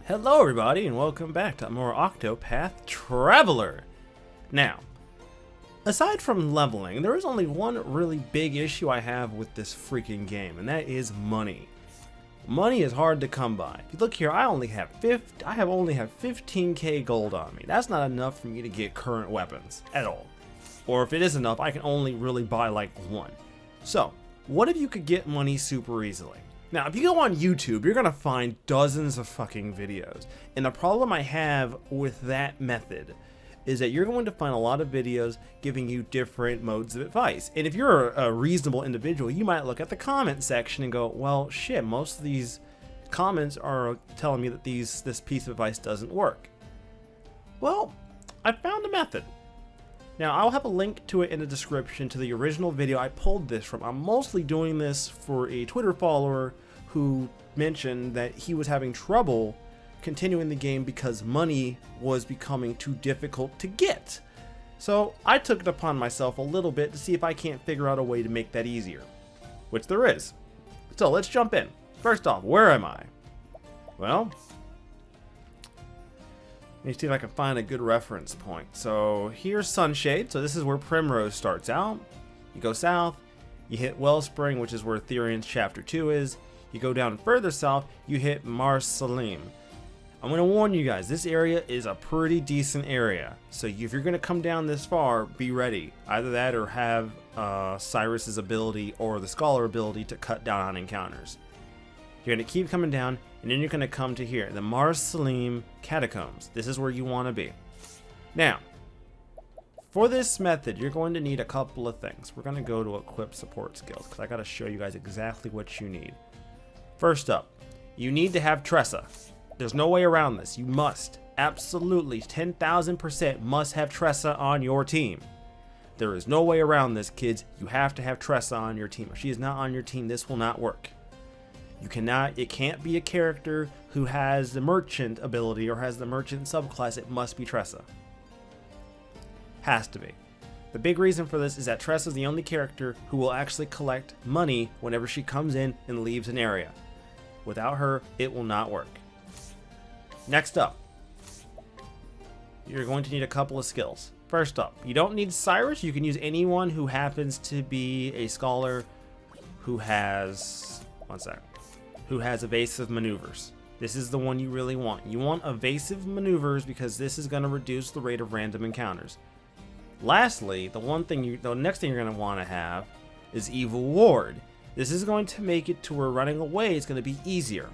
Hello everybody and welcome back to more Octopath Traveler. Now, aside from leveling, there is only one really big issue I have with this freaking game, and that is money. Money is hard to come by. If you look here, I only have 15k gold on me. That's not enough for me to get current weapons at all. Or if it is enough, I can only really buy like one. So, what if you could get money super easily? Now, if you go on YouTube, you're gonna find dozens of fucking videos. And the problem I have with that method is that you're going to find a lot of videos giving you different modes of advice. And if you're a reasonable individual, you might look at the comment section and go, well, shit, most of these comments are telling me that this piece of advice doesn't work. Well, I found a method. Now, I'll have a link to it in the description to the original video I pulled this from. I'm mostly doing this for a Twitter follower who mentioned that he was having trouble continuing the game because money was becoming too difficult to get. So I took it upon myself a little bit to see if I can't figure out a way to make that easier, which there is. So let's jump in. First off, where am I? Well, let me see if I can find a good reference point. So here's Sunshade. So this is where Primrose starts out. You go south, you hit Wellspring, which is where Therian's Chapter 2 is. You go down further south, you hit Mar Salim. I'm going to warn you guys, this area is a pretty decent area. So if you're going to come down this far, be ready. Either that or have Cyrus's ability or the Scholar ability to cut down on encounters. You're going to keep coming down, and then you're going to come to here, the Mar Salim Catacombs. This is where you want to be. Now, for this method, you're going to need a couple of things. We're going to go to equip support skills, because I got to show you guys exactly what you need. First up, you need to have Tressa. There's no way around this. You must, absolutely, 10,000% must have Tressa on your team. There is no way around this, kids. You have to have Tressa on your team. If she is not on your team, this will not work. It can't be a character who has the merchant ability or has the merchant subclass. It must be Tressa. Has to be. The big reason for this is that Tressa is the only character who will actually collect money whenever she comes in and leaves an area. Without her, it will not work. Next up, you're going to need a couple of skills. First up, you don't need Cyrus. You can use anyone who happens to be a scholar who has, who has evasive maneuvers. This is the one you really want. You want evasive maneuvers because this is going to reduce the rate of random encounters. Lastly, the next thing you're going to want to have is Evil Ward. This is going to make it to where running away is going to be easier.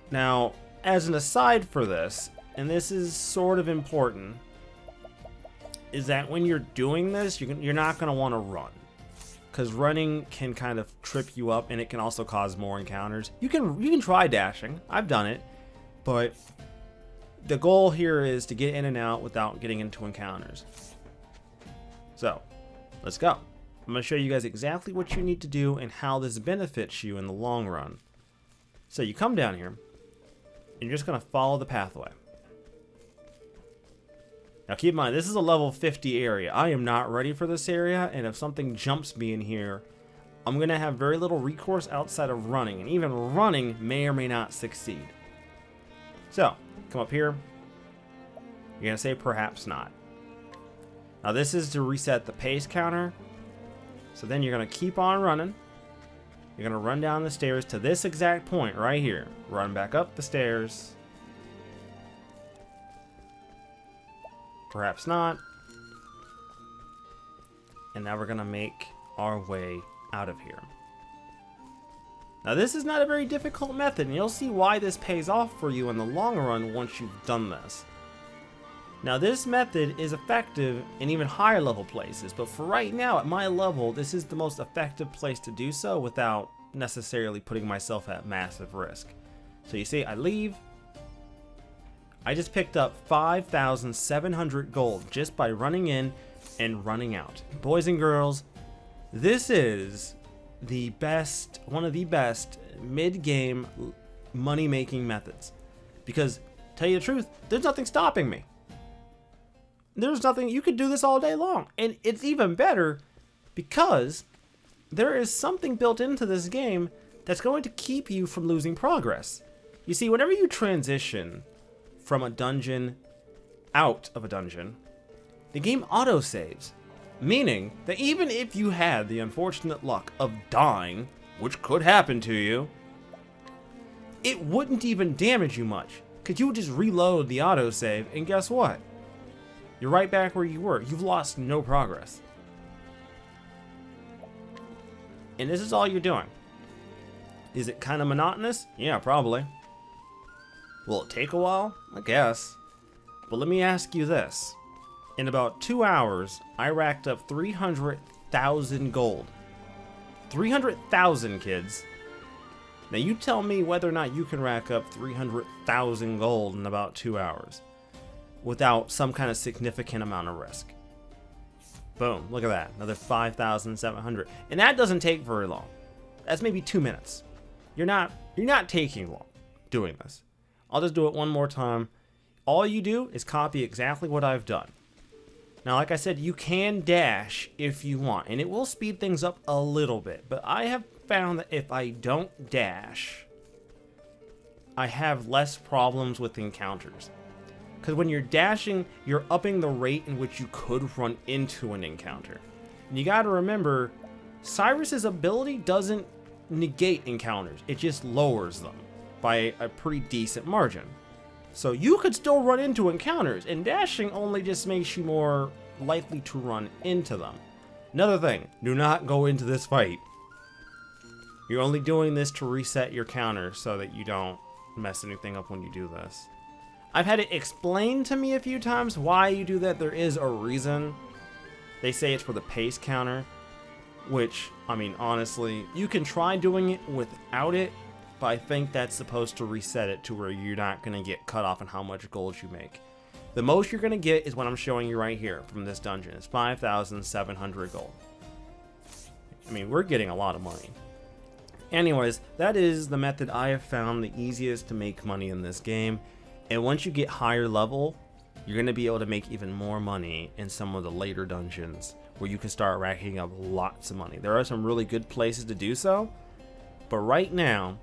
Now, as an aside for this, and this is sort of important, is that when you're doing this, you're not going to want to run. Because running can kind of trip you up, and it can also cause more encounters. You can try dashing. I've done it. But the goal here is to get in and out without getting into encounters. So, let's go. I'm going to show you guys exactly what you need to do and how this benefits you in the long run. So you come down here, and you're just going to follow the pathway. Now keep in mind, this is a level 50 area. I am not ready for this area, and if something jumps me in here, I'm going to have very little recourse outside of running, and even running may or may not succeed. So, come up here. You're going to say perhaps not. Now this is to reset the pace counter. So then you're going to keep on running. You're going to run down the stairs to this exact point right here. Run back up the stairs. Perhaps not. And now we're going to make our way out of here. Now this is not a very difficult method, and you'll see why this pays off for you in the long run once you've done this. Now this method is effective in even higher level places, but for right now at my level, this is the most effective place to do so without necessarily putting myself at massive risk. So you see, I leave. I just picked up 5,700 gold just by running in and running out. Boys and girls, this is the best, one of the best mid-game money-making methods. Because, tell you the truth, there's nothing stopping me. There's nothing, you could do this all day long. And it's even better because there is something built into this game that's going to keep you from losing progress. You see, whenever you transition from a dungeon out of a dungeon, the game autosaves, meaning that even if you had the unfortunate luck of dying, which could happen to you, it wouldn't even damage you much, because you would just reload the autosave, and guess what? You're right back where you were. You've lost no progress. And this is all you're doing. Is it kind of monotonous? Yeah, probably. Will it take a while? I guess. But let me ask you this. In about 2 hours, I racked up 300,000 gold. 300,000, kids. Now you tell me whether or not you can rack up 300,000 gold in about 2 hours without some kind of significant amount of risk. Boom, look at that. Another 5,700. And that doesn't take very long. That's maybe 2 minutes. You're not taking long doing this. I'll just do it one more time. All you do is copy exactly what I've done. Now, like I said, you can dash if you want, and it will speed things up a little bit. But I have found that if I don't dash, I have less problems with encounters. Because when you're dashing, you're upping the rate in which you could run into an encounter. And you gotta remember, Cyrus's ability doesn't negate encounters, it just lowers them by a pretty decent margin. So you could still run into encounters, and dashing only just makes you more likely to run into them. Another thing, do not go into this fight. You're only doing this to reset your counter so that you don't mess anything up when you do this. I've had it explained to me a few times why you do that. There is a reason. They say it's for the pace counter, which, I mean, honestly, you can try doing it without it, but I think that's supposed to reset it to where you're not going to get cut off on how much gold you make. The most you're going to get is what I'm showing you right here from this dungeon. It's 5,700 gold. I mean, we're getting a lot of money. Anyways, that is the method I have found the easiest to make money in this game. And once you get higher level, you're going to be able to make even more money in some of the later dungeons where you can start racking up lots of money. There are some really good places to do so. But right now,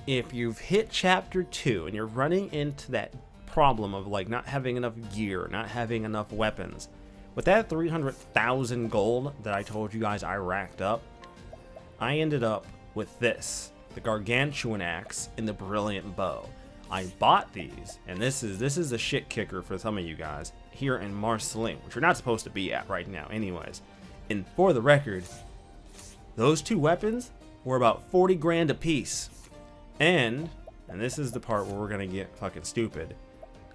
if you've hit chapter 2 and you're running into that problem of like not having enough gear, not having enough weapons, with that 300,000 gold that I told you guys I racked up, I ended up with this, the gargantuan axe and the brilliant bow. I bought these, and this is a shit kicker for some of you guys here in Marceline, which you're not supposed to be at right now anyways. And for the record, those two weapons were about 40 grand a piece. And this is the part where we're gonna get fucking stupid,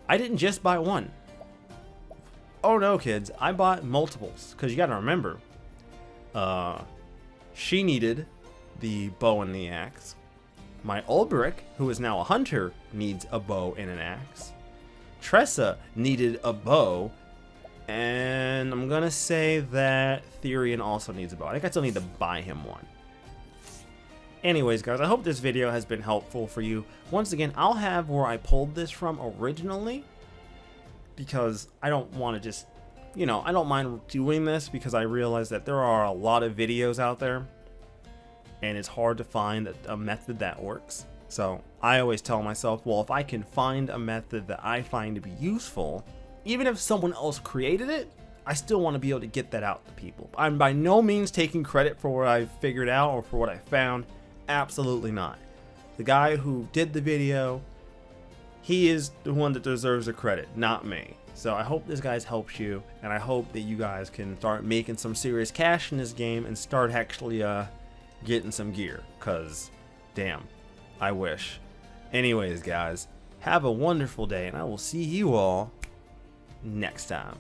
I didn't just buy one. Oh no, kids, I bought multiples, because you gotta remember, she needed the bow and the axe. My Ulbrich, who is now a hunter, needs a bow and an axe. Tressa needed a bow, and I'm gonna say that Therion also needs a bow. I think I still need to buy him one. Anyways, guys, I hope this video has been helpful for you. Once again, I'll have where I pulled this from originally, because I don't want to just, you know, I don't mind doing this because I realize that there are a lot of videos out there and it's hard to find a method that works. So I always tell myself, well, if I can find a method that I find to be useful, even if someone else created it, I still want to be able to get that out to people. I'm by no means taking credit for what I've figured out or for what I found. Absolutely not. The guy who did the video, he is the one that deserves the credit, not me. So I hope this guys helps you, and I hope that you guys can start making some serious cash in this game and start actually getting some gear, cause damn, I wish. Anyways, guys, have a wonderful day, and I will see you all next time.